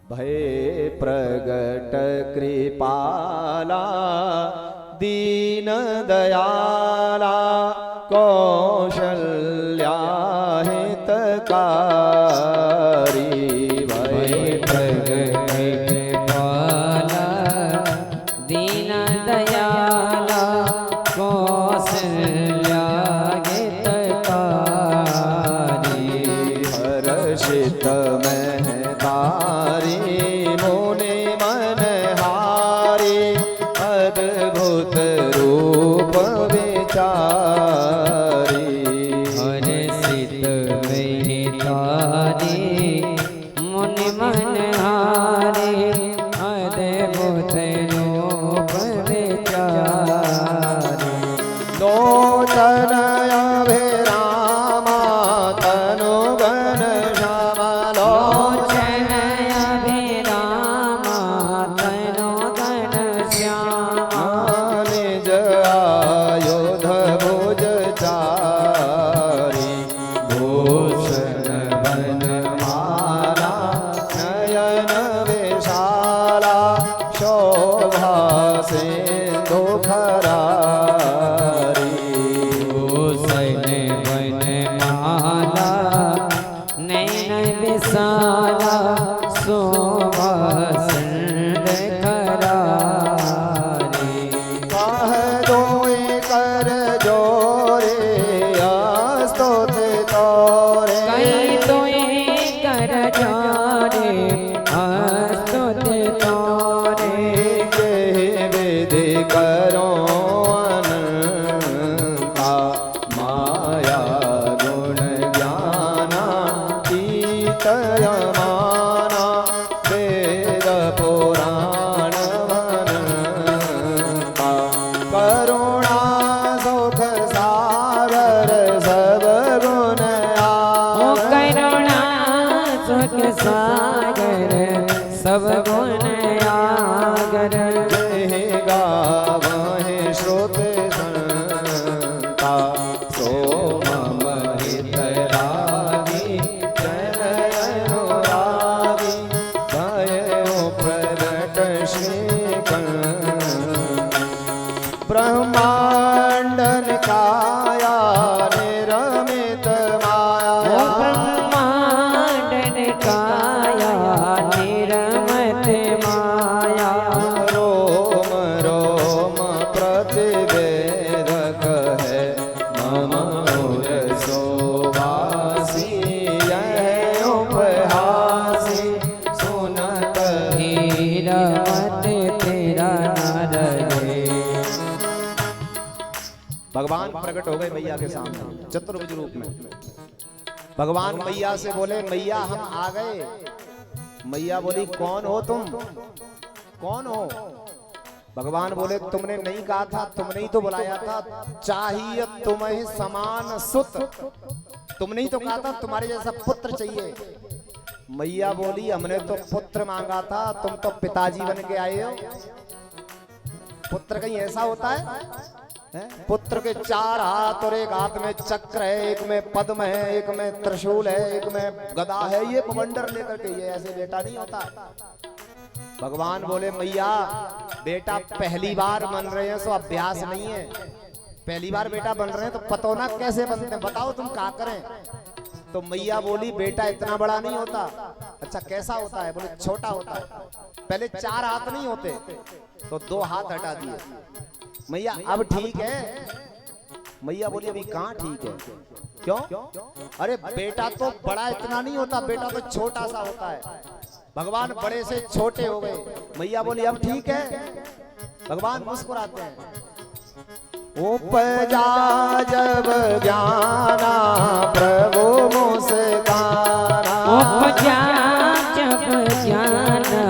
भय प्रगट कृपाला दीन दयाला कौशल्या हितकारी। भय प्रगट कृपाला दीन दयाला कौशल्या हितकारी। हर्षित महतारी मुनि मनहारी अद्भुत रूप विचारी। हर्षित महतारी मुनि मनहारी अद्भुत रूप विचारी। लोचन अभिरामा तनु गण श्यामा। लोचन अभिरामा तनु गण श्यामा। निज आयुध भुज चारी भूषण बनमाला नयन विशाला शोभा सिंधु खरारी। भूषण बनमाला नयन विशाला शोभा सिंधु खरारी। कह दोई कर जोरे स्तुत तोरे। कई तोय कर जोरे स्तुत तोरे। के विधि करो अनंता माया गुण ज्ञाना तीतयमाना वेद पुराण वनंता। करुणा सुख सागर सब गुण ओ करुणा सुख सागर सब गुण आगर। जय गावहि श्रुति संता सो मम हितरागी जन अनुरागी। भयो प्रगट श्रीकंठ ब्रह्मांडन काया निरमित माया। ब्रह्मांडन काया निरमत माया। रोम रोम प्रतिवेदक है मम उर सोवासी। यह उपहासी सुनत हीरा मत तेरा नार रे। भगवान प्रकट हो गए मैया के सामने चतुर्भुज रूप में। भगवान मैया से बोले मैया हम आ गए। मैया बोली कौन हो तुम, कौन हो? भगवान बोले तुमने नहीं कहा था, तुमने ही तो बुलाया था, चाहिए तुम्हें समान सुत। तुमने ही तो कहा था तुम्हारे जैसा पुत्र चाहिए। मैया बोली हमने तो पुत्र मांगा था, तुम तो पिताजी बन के आए हो। पुत्र कहीं ऐसा होता है? पुत्र के 4 हाथ और एक हाथ में चक्र है, एक में पद्म है, एक में त्रिशूल है, एक में गदा है, ये बवंडर लेकर के ये ऐसे बेटा नहीं होता। भगवान बोले मैया बेटा पहली बार बन रहे हैं सो अभ्यास नहीं है। पहली बार बेटा बन रहे हैं तो पतो ना कैसे बनते हैं, बताओ तुम क्या करें। तो मैया बोली बेटा इतना बड़ा नहीं होता। अच्छा कैसा होता है? बोले छोटा होता है। पहले 4 हाथ नहीं होते तो 2 हाथ हटा दिए। मैया अब ठीक है? मैया बोली अभी कहाँ ठीक है। क्यों? अरे बेटा तो बड़ा इतना नहीं होता, बेटा तो छोटा सा होता है। भगवान बड़े से छोटे हो गए। मैया बोली अब ठीक है? भगवान मुस्कुराते हैं। उपजा जब ज्ञाना प्रभु मुस्काना। उपजा जब ज्ञाना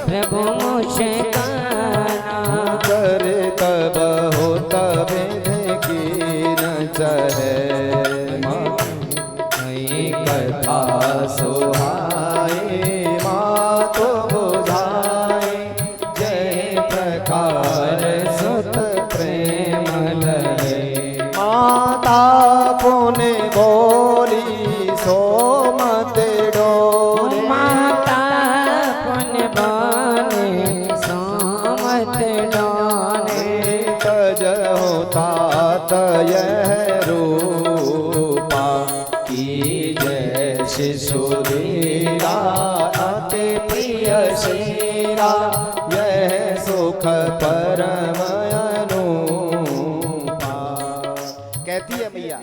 प्रभु मुस्काना। करे तब हो तब की न चहे कथा सुहाए मात बुझाए। जय प्रकार सुत प्रेम लहे। माता पुण्य बोली सो मत डोली। शीरा यह सुख परम अनूपा। कहती है मैया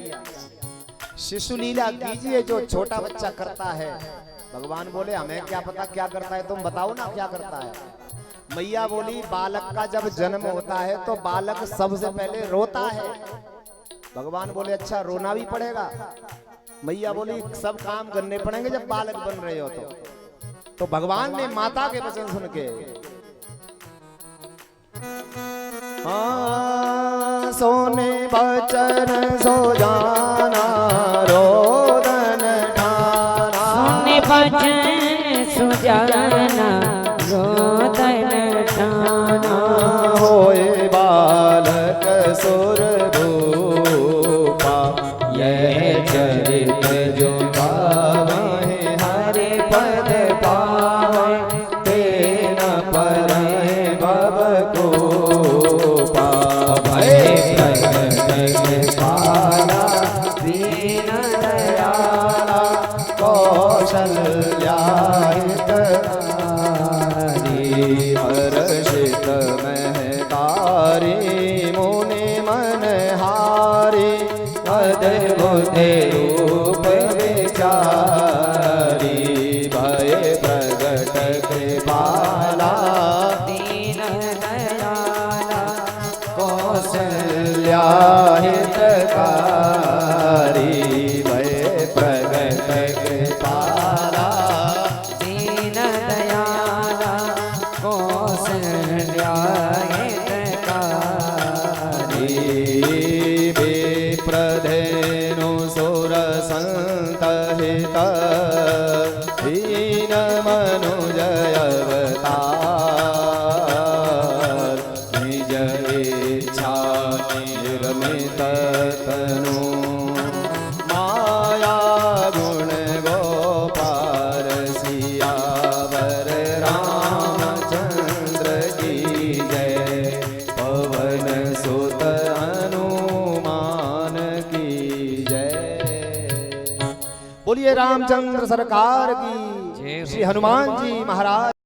शिशु लीला कीजिए जो छोटा बच्चा करता है। भगवान बोले हमें क्या पता क्या करता है, तुम बताओ ना क्या करता है। मैया बोली बालक का जब जन्म होता है तो बालक सबसे पहले रोता है। भगवान बोले अच्छा रोना भी पड़ेगा। मैया बोली सब काम करने पड़ेंगे जब बालक बन रहे हो तो भगवान ने माता के वचन सुन के सोने बचन सो जाना रोदन ठाना। सोने बचन सो जाना रोदन ठाना। होए बालक सुर भूपा यह चरित जो गावे हरि पद पावे तेन परहि भव को पावे। प्रगट पाला दीन दयाला कौशल्या हर्षित महतारी मुनि मनहारी अद्भुत रूप विचारी। भय प्रगट कृपाला दीन दयाला कौशल्या हितकारी। भय प्रगट कृपाला दीन दयाला कौशल्या हितकारी। विप्रधेनु सुर संत हित दीन मनुजय अवतार। निज इच्छा निर्मित तनु माया गुण गोपाल सियावर रामचंद्र की जय। पवन सुत हनुमान की जय। बोलिए रामचंद्र सरकार की, श्री हनुमान जी महाराज।